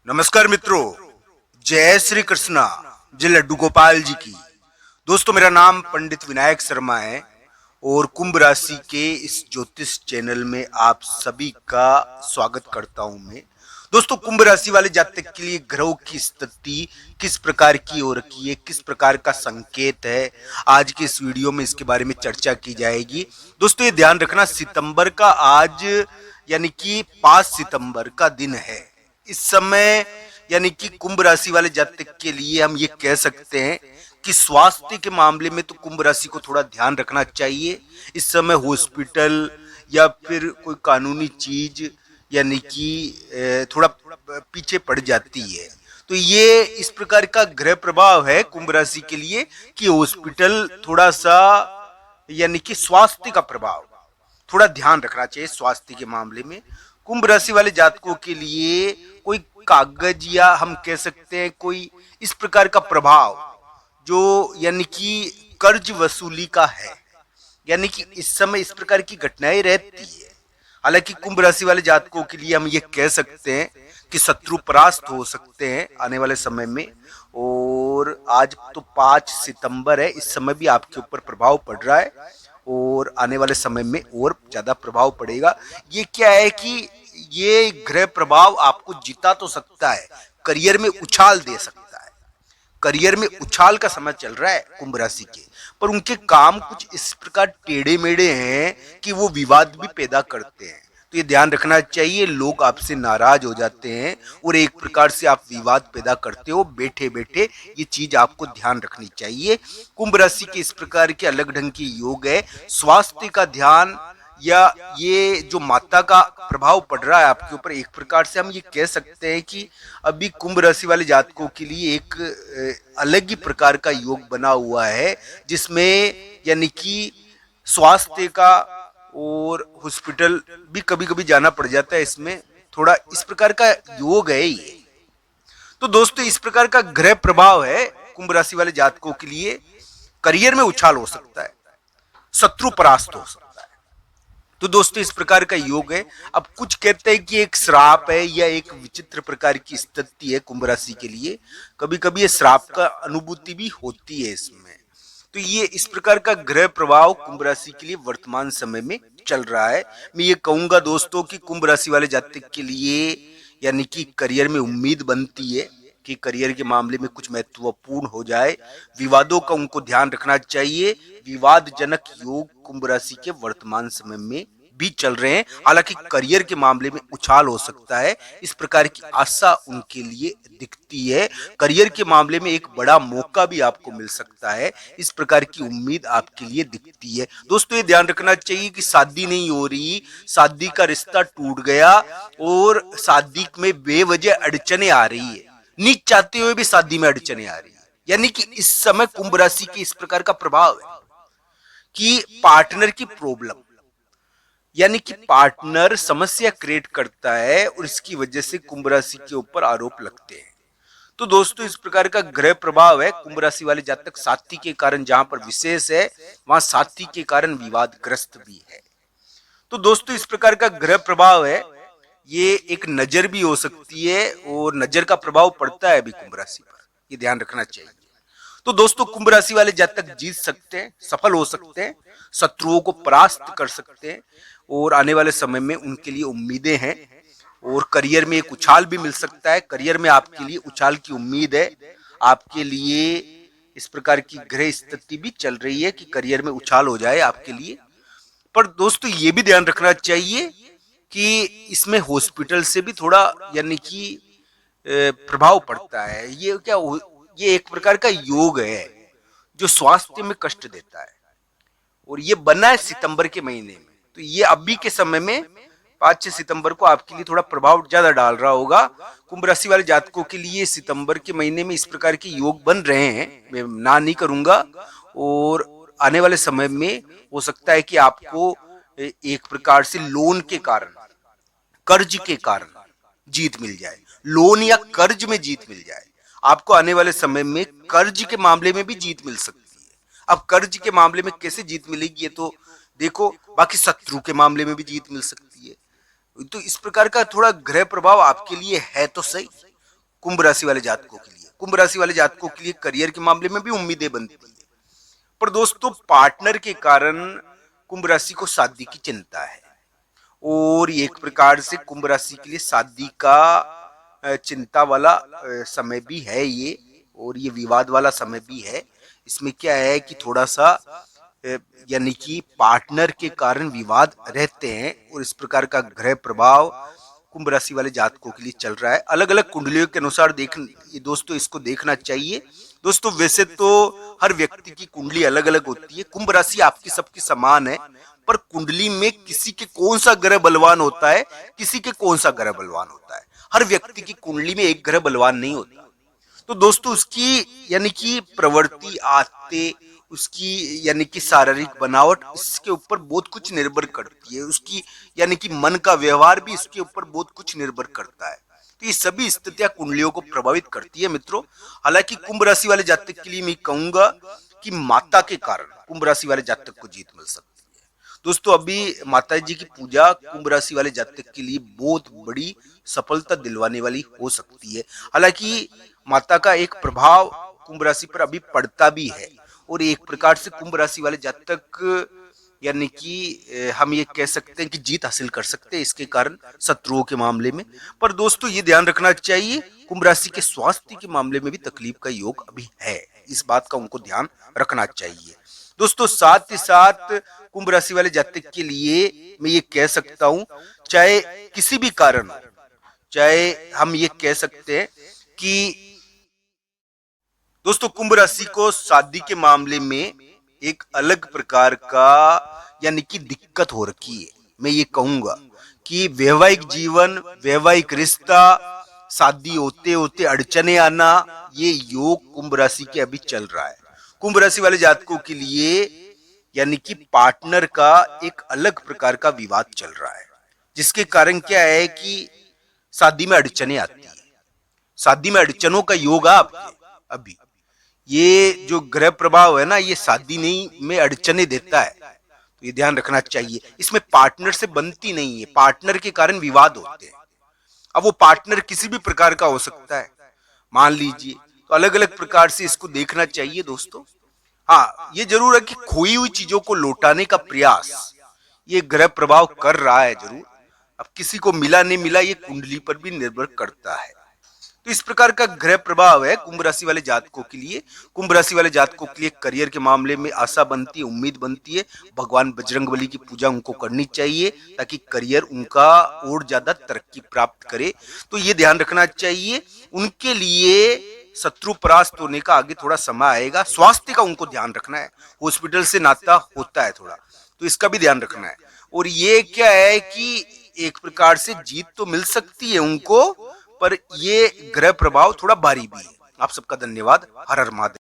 नमस्कार मित्रों, जय श्री कृष्णा। जय लड्डू गोपाल जी की। दोस्तों, मेरा नाम पंडित विनायक शर्मा है और कुंभ राशि के इस ज्योतिष चैनल में आप सभी का स्वागत करता हूं मैं। दोस्तों, कुंभ राशि वाले जातक के लिए ग्रहों की स्थिति किस प्रकार की हो रखी है, किस प्रकार का संकेत है, आज के इस वीडियो में इसके बारे में चर्चा की जाएगी। दोस्तों, ये ध्यान रखना, सितंबर का आज यानी कि 5 सितंबर का दिन है। इस समय यानी कि कुंभ राशि वाले जातक के लिए हम ये कह सकते हैं कि स्वास्थ्य के मामले में तो कुंभ राशि को थोड़ा ध्यान रखना चाहिए। इस समय हॉस्पिटल या फिर कोई कानूनी चीज यानी कि थोड़ा पीछे पड़ जाती है। तो ये इस प्रकार का ग्रह प्रभाव है कुंभ राशि के लिए कि हॉस्पिटल थोड़ा सा यानी कि स्वास्थ्य का प्रभाव थोड़ा ध्यान रखना चाहिए। स्वास्थ्य के मामले में कुंभ राशि वाले जातकों के लिए कोई कागज या हम कह सकते हैं कोई इस प्रकार का प्रभाव जो यानी कि कर्ज वसूली का है, यानी कि इस समय इस प्रकार की घटनाएं रहती है। हालांकि कुंभ राशि वाले जातकों के लिए हम ये कह सकते हैं कि शत्रु परास्त हो सकते हैं आने वाले समय में। और आज तो 5 सितंबर है, इस समय भी आपके ऊपर प्रभाव पड़ रहा है और आने वाले समय में और ज्यादा प्रभाव पड़ेगा। ये क्या है कि ये ग्रह प्रभाव आपको जिता तो सकता है, करियर में उछाल दे सकता है। करियर में उछाल का समय चल रहा है कुंभ राशि के, पर उनके काम कुछ इस प्रकार टेढ़े मेढ़े हैं कि वो विवाद भी पैदा करते हैं। तो ये ध्यान रखना चाहिए, लोग आपसे नाराज हो जाते हैं और एक प्रकार से आप विवाद पैदा करते हो बैठे बैठे। ये चीज आपको ध्यान रखनी चाहिए। कुंभ राशि के इस प्रकार के अलग ढंग के योग है। स्वास्थ्य का ध्यान या ये जो माता का प्रभाव पड़ रहा है आपके ऊपर, एक प्रकार से हम ये कह सकते हैं कि अभी कुंभ राशि वाले जातकों के लिए एक अलग ही प्रकार का योग बना हुआ है, जिसमें यानी कि स्वास्थ्य का और हॉस्पिटल भी कभी कभी जाना पड़ जाता है। इसमें थोड़ा इस प्रकार का योग है ये। तो दोस्तों, इस प्रकार का ग्रह प्रभाव है कुंभ राशि वाले जातकों के लिए। करियर में उछाल हो सकता है, शत्रु परास्त हो सकता है। तो दोस्तों, इस प्रकार का योग है। अब कुछ कहते हैं कि एक श्राप है या एक विचित्र प्रकार की स्थिति है कुंभ राशि के लिए। कभी कभी ये श्राप का अनुभूति भी होती है इसमें। तो ये इस प्रकार का ग्रह प्रभाव कुंभ राशि के लिए वर्तमान समय में चल रहा है। मैं ये कहूंगा दोस्तों कि कुंभ राशि वाले जातक के लिए यानी कि करियर में उम्मीद बनती है कि करियर के मामले में कुछ महत्वपूर्ण हो जाए। विवादों का उनको ध्यान रखना चाहिए। विवादजनक योग कुंभ राशि के वर्तमान समय में भी चल रहे हैं। हालांकि करियर के मामले में उछाल हो सकता है, इस प्रकार की आशा उनके लिए दिखती है। करियर के मामले में एक बड़ा मौका भी आपको मिल सकता है, इस प्रकार की उम्मीद आपके लिए दिखती है। दोस्तों, ये ध्यान रखना चाहिए कि शादी नहीं हो रही, शादी का रिश्ता टूट गया और शादी में बेवजह अड़चने आ रही है। नीच चाहते हुए भी शादी में अड़चने आ रही है। यानी कि इस समय कुंभ राशि के इस प्रकार का प्रभाव है कि पार्टनर की प्रॉब्लम यानी कि पार्टनर समस्या क्रिएट करता है और इसकी वजह से कुंभ राशि के ऊपर आरोप लगते हैं। तो दोस्तों, इस प्रकार का ग्रह प्रभाव है। कुंभ राशि वाले जातक साथी के कारण जहां पर विशेष है, वहां साथी के कारण विवादग्रस्त भी है। तो दोस्तों, इस प्रकार का ग्रह प्रभाव है। ये एक नजर भी हो सकती है और नजर का प्रभाव पड़ता है अभी कुंभ राशि पर, ये ध्यान रखना चाहिए। तो दोस्तों, कुंभ राशि वाले जातक जीत सकते हैं, सफल हो सकते हैं, शत्रुओं को परास्त कर सकते हैं और आने वाले समय में उनके लिए उम्मीदें हैं और करियर में एक उछाल भी मिल सकता है। करियर में आपके लिए उछाल की उम्मीद है। आपके लिए इस प्रकार की ग्रह स्थिति भी चल रही है कि करियर में उछाल हो जाए आपके लिए। पर दोस्तों, ये भी ध्यान रखना चाहिए कि इसमें हॉस्पिटल से भी थोड़ा यानी कि प्रभाव पड़ता है। ये एक प्रकार का योग है जो स्वास्थ्य में कष्ट देता है और ये बना है सितंबर के महीने में। तो ये अभी के समय में 5-6 सितंबर को आपके लिए थोड़ा प्रभाव ज्यादा डाल रहा होगा। कुंभ राशि वाले जातकों के लिए सितंबर के महीने में इस प्रकार के योग बन रहे हैं, मैं ना नहीं करूंगा। और आने वाले समय में हो सकता है कि आपको एक प्रकार से लोन के कारण, कर्ज के कारण जीत मिल जाए। लोन या कर्ज में जीत मिल जाए। आपको आने वाले समय में कर्ज के मामले में भी जीत मिल सकती है। अब कर्ज के मामले में कैसे जीत मिलेगी ये तो देखो, बाकी शत्रु के मामले में भी जीत मिल सकती है। तो इस प्रकार का थोड़ा ग्रह प्रभाव आपके लिए है तो सही। कुंभ राशि वाले जातकों के लिए। कुंभ राशि वाले जातकों के लिए करियर के मामले में भी उम्मीदें बनती है, पर दोस्तों पार्टनर के कारण कुंभ राशि को शादी की चिंता है, और एक प्रकार से कुंभ राशि के लिए शादी का चिंता वाला समय भी है ये, और ये विवाद वाला समय भी है। इसमें क्या है कि थोड़ा सा यानी कि पार्टनर के कारण विवाद रहते हैं, और इस प्रकार का ग्रह प्रभाव कुंभ राशि वाले जातकों के लिए चल रहा है। अलग अलग कुंडलियों के अनुसार दोस्तों इसको देखना चाहिए। दोस्तों वैसे तो हर व्यक्ति की कुंडली अलग अलग होती है, कुंभ राशि आपकी सबकी समान है, पर कुंडली में किसी के कौन सा ग्रह बलवान होता है, किसी के कौन सा ग्रह बलवान होता है। हर व्यक्ति की कुंडली में एक ग्रह बलवान नहीं होता। तो दोस्तों उसकी यानी कि प्रवृत्ति, आदतें, उसकी यानी कि शारीरिक बनावट, इसके ऊपर बहुत कुछ निर्भर करती है। उसकी यानी कि मन का व्यवहार भी इसके ऊपर बहुत कुछ निर्भर करता है। तो ये सभी स्थितियां कुंडलियों को प्रभावित करती है मित्रों। हालांकि कुंभ राशि वाले जातक के लिए मैं कहूंगा कि माता के कारण कुंभ राशि वाले जातक को जीत मिल सकती है। दोस्तों अभी माता जी की पूजा कुंभ राशि वाले जातक के लिए बहुत बड़ी सफलता दिलवाने वाली हो सकती है। हालांकि माता का एक प्रभाव कुंभ राशि पर अभी पड़ता भी है, और एक प्रकार से कुंभ राशि वाले जातक यानी कि हम ये कह सकते हैं कि जीत हासिल कर सकते हैं इसके कारण शत्रुओं के मामले में। पर दोस्तों ये ध्यान रखना चाहिए, कुंभ राशि के स्वास्थ्य के मामले में भी तकलीफ का योग अभी है, इस बात का उनको ध्यान रखना चाहिए। दोस्तों साथ ही साथ कुंभ राशि वाले जातक के लिए मैं ये कह सकता हूं, चाहे किसी भी कारण, चाहे हम ये कह सकते हैं कि दोस्तों कुंभ राशि को शादी के मामले में एक अलग प्रकार का यानी कि दिक्कत हो रखी है। मैं ये कहूंगा कि वैवाहिक जीवन, वैवाहिक रिश्ता, शादी होते होते अड़चने आना, ये योग कुंभ राशि के अभी चल रहा है। कुंभ राशि वाले जातकों के लिए यानी कि पार्टनर का एक अलग प्रकार का विवाद चल रहा है, जिसके कारण क्या है कि शादी में अड़चने आती है। शादी में अड़चनों का योग आपके अभी ये जो ग्रह प्रभाव है ना, ये शादी नहीं में अड़चने देता है, तो ये ध्यान रखना चाहिए। इसमें पार्टनर से बनती नहीं है, पार्टनर के कारण विवाद होते हैं। अब वो पार्टनर किसी भी प्रकार का हो सकता है, मान लीजिए, तो अलग अलग प्रकार से इसको देखना चाहिए दोस्तों। हाँ ये जरूर है कि खोई हुई चीजों को लौटाने का प्रयास ये ग्रह प्रभाव कर रहा है जरूर। अब किसी को मिला नहीं मिला ये कुंडली पर भी निर्भर करता है। तो इस प्रकार का ग्रह प्रभाव है कुंभ राशि वाले जातकों के लिए। कुंभ राशि वाले जातकों के लिए करियर के मामले में आशा बनती है, उम्मीद बनती है। भगवान बजरंगबली की पूजा उनको करनी चाहिए ताकि करियर उनका और ज्यादा तरक्की प्राप्त करे। तो ये ध्यान रखना चाहिए, उनके लिए शत्रु परास्त होने का आगे थोड़ा समय आएगा। स्वास्थ्य का उनको ध्यान रखना है, हॉस्पिटल से नाता होता है थोड़ा, तो इसका भी ध्यान रखना है। और ये क्या है कि एक प्रकार से जीत तो मिल सकती है उनको, पर ये ग्रह प्रभाव थोड़ा भारी भी है। आप सबका धन्यवाद। हर हर महादेव।